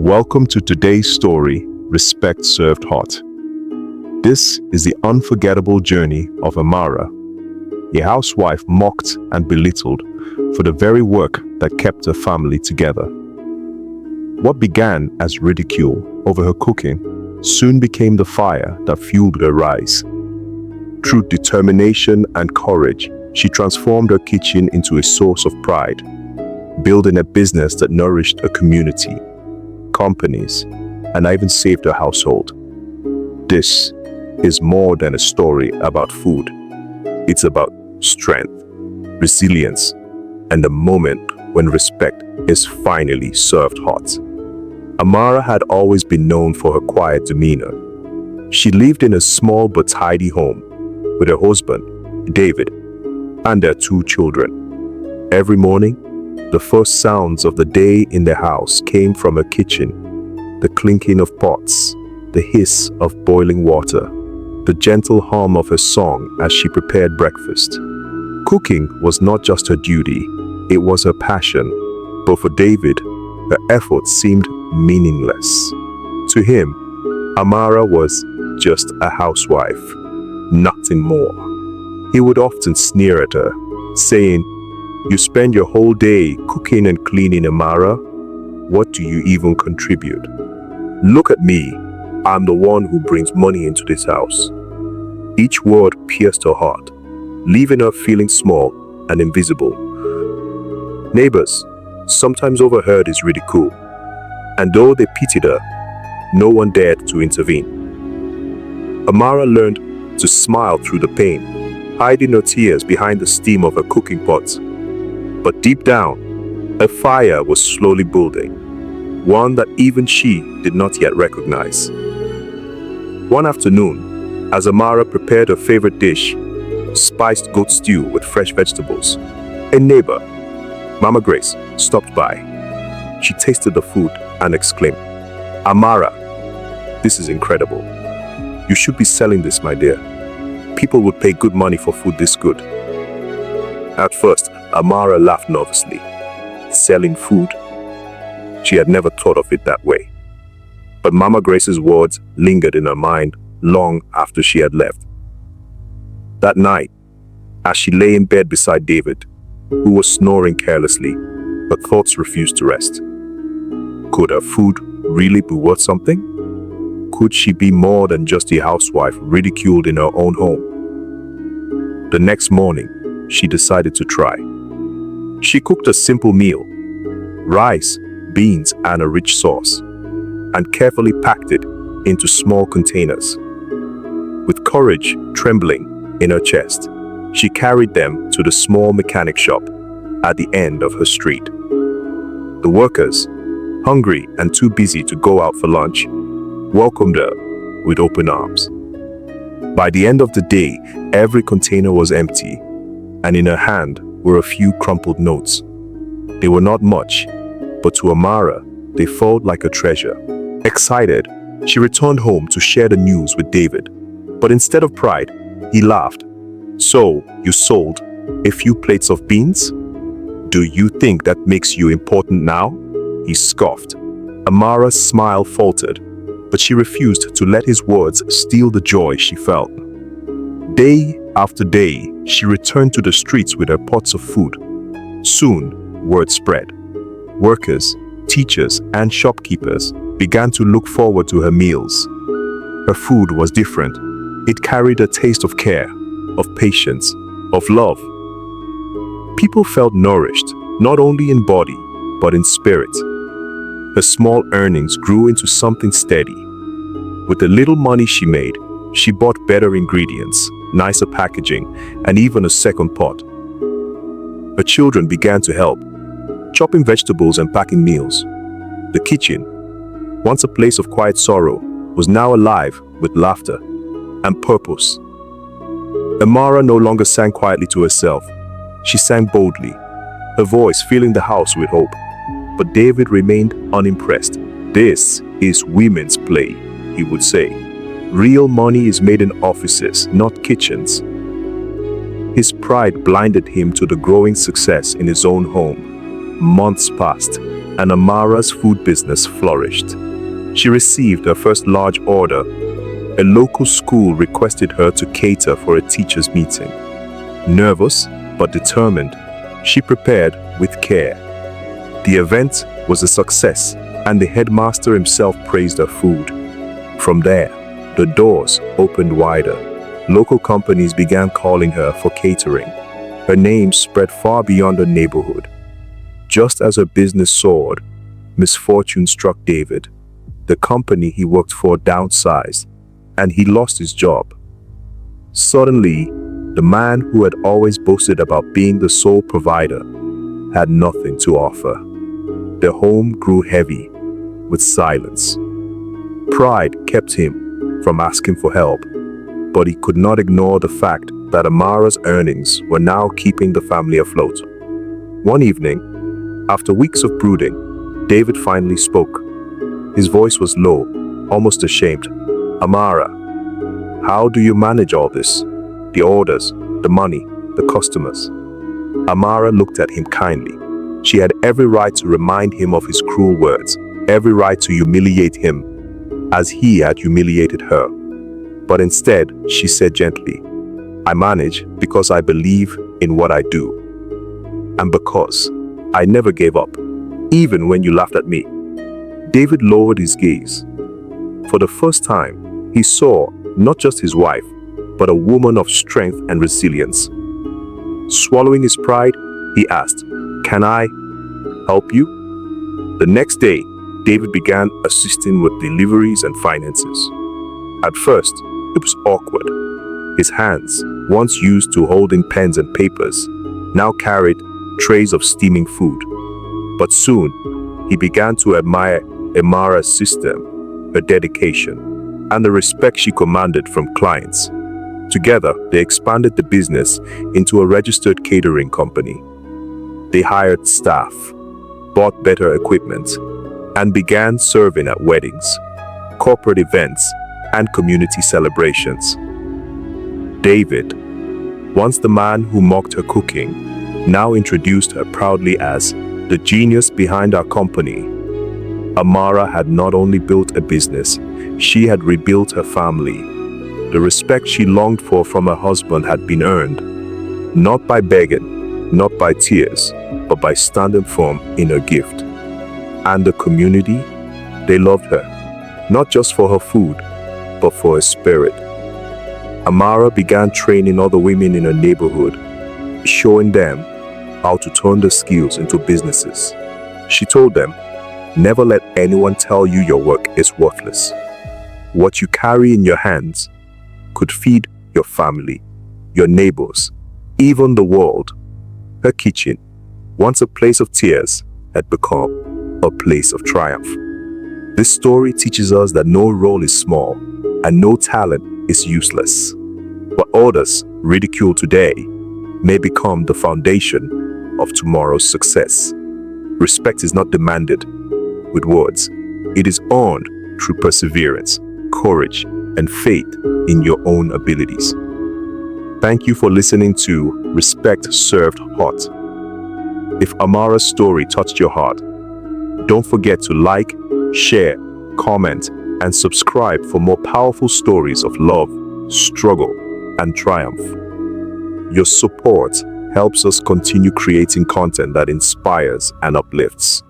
Welcome to today's story, Respect Served Hot. This is the unforgettable journey of Amara, a housewife mocked and belittled for the very work that kept her family together. What began as ridicule over her cooking soon became the fire that fueled her rise. Through determination and courage, she transformed her kitchen into a source of pride, building a business that nourished a community, companies, and even saved her household. This is more than a story about food. It's about strength, resilience, and the moment when respect is finally served hot. Amara had always been known for her quiet demeanor. She lived in a small but tidy home with her husband, David, and their 2 children. Every morning, the first sounds of the day in the house came from her kitchen, the clinking of pots, the hiss of boiling water, the gentle hum of her song as she prepared breakfast. Cooking was not just her duty, it was her passion, but for David, her efforts seemed meaningless. To him, Amara was just a housewife, nothing more. He would often sneer at her, saying, "You spend your whole day cooking and cleaning, Amara. What do you even contribute? Look at me. I'm the one who brings money into this house." Each word pierced her heart, leaving her feeling small and invisible. Neighbors sometimes overheard his ridicule, and though they pitied her, no one dared to intervene. Amara learned to smile through the pain, hiding her tears behind the steam of her cooking pot. But deep down, a fire was slowly building, one that even she did not yet recognize. One afternoon, as Amara prepared her favorite dish, spiced goat stew with fresh vegetables, a neighbor, Mama Grace, stopped by. She tasted the food and exclaimed, "Amara, this is incredible. You should be selling this, my dear. People would pay good money for food this good." At first, Amara laughed nervously. Selling food? She had never thought of it that way. But Mama Grace's words lingered in her mind long after she had left. That night, as she lay in bed beside David, who was snoring carelessly, her thoughts refused to rest. Could her food really be worth something? Could she be more than just a housewife ridiculed in her own home? The next morning, she decided to try. She cooked a simple meal, rice, beans, and a rich sauce, and carefully packed it into small containers. With courage trembling in her chest, she carried them to the small mechanic shop at the end of her street. The workers, hungry and too busy to go out for lunch, welcomed her with open arms. By the end of the day, every container was empty, and in her hand were a few crumpled notes. They were not much, but to Amara, they felt like a treasure. Excited, she returned home to share the news with David. But instead of pride, he laughed. "So, you sold a few plates of beans? Do you think that makes you important now?" He scoffed. Amara's smile faltered, but she refused to let his words steal the joy she felt. Day after day, she returned to the streets with her pots of food. Soon, word spread. Workers, teachers, and shopkeepers began to look forward to her meals. Her food was different. It carried a taste of care, of patience, of love. People felt nourished, not only in body, but in spirit. Her small earnings grew into something steady. With the little money she made, she bought better ingredients, nicer packaging, and even a second pot. Her children began to help, chopping vegetables and packing meals. The kitchen, once a place of quiet sorrow, was now alive with laughter and purpose. Amara no longer sang quietly to herself. She sang boldly, her voice filling the house with hope. But David remained unimpressed. "This is women's play," he would say. "Real money is made in offices, not kitchens." His pride blinded him to the growing success in his own home. Months passed, and Amara's food business flourished. She received her first large order. A local school requested her to cater for a teachers' meeting. Nervous but determined, she prepared with care. The event was a success, and the headmaster himself praised her food. From there, the doors opened wider. Local companies began calling her for catering. Her name spread far beyond her neighborhood. Just as her business soared, misfortune struck David. The company he worked for downsized, and he lost his job. Suddenly, the man who had always boasted about being the sole provider had nothing to offer. Their home grew heavy with silence. Pride kept him from asking for help, but he could not ignore the fact that Amara's earnings were now keeping the family afloat. One evening, after weeks of brooding, David finally spoke. His voice was low, almost ashamed. "Amara, how do you manage all this? The orders, the money, the customers?" Amara looked at him kindly. She had every right to remind him of his cruel words, every right to humiliate him as he had humiliated her. But instead, she said gently, "I manage because I believe in what I do, and because I never gave up, even when you laughed at me." David lowered his gaze. For the first time, he saw not just his wife, but a woman of strength and resilience. Swallowing his pride, he asked, "Can I help you?" The next day, David began assisting with deliveries and finances. At first, it was awkward. His hands, once used to holding pens and papers, now carried trays of steaming food. But soon, he began to admire Amara's system, her dedication, and the respect she commanded from clients. Together, they expanded the business into a registered catering company. They hired staff, bought better equipment, and began serving at weddings, corporate events, and community celebrations. David, once the man who mocked her cooking, now introduced her proudly as the genius behind our company. Amara had not only built a business, she had rebuilt her family. The respect she longed for from her husband had been earned, not by begging, not by tears, but by standing firm in her gift. And the community, they loved her, not just for her food, but for her spirit. Amara began training other women in her neighborhood, showing them how to turn their skills into businesses. She told them, "Never let anyone tell you your work is worthless. What you carry in your hands could feed your family, your neighbors, even the world." Her kitchen, once a place of tears, had become a place of triumph. This story teaches us that no role is small and no talent is useless. What others ridicule today may become the foundation of tomorrow's success. Respect is not demanded with words. It is earned through perseverance, courage, and faith in your own abilities. Thank you for listening to Respect Served Hot. If Amara's story touched your heart, don't forget to like, share, comment, and subscribe for more powerful stories of love, struggle, and triumph. Your support helps us continue creating content that inspires and uplifts.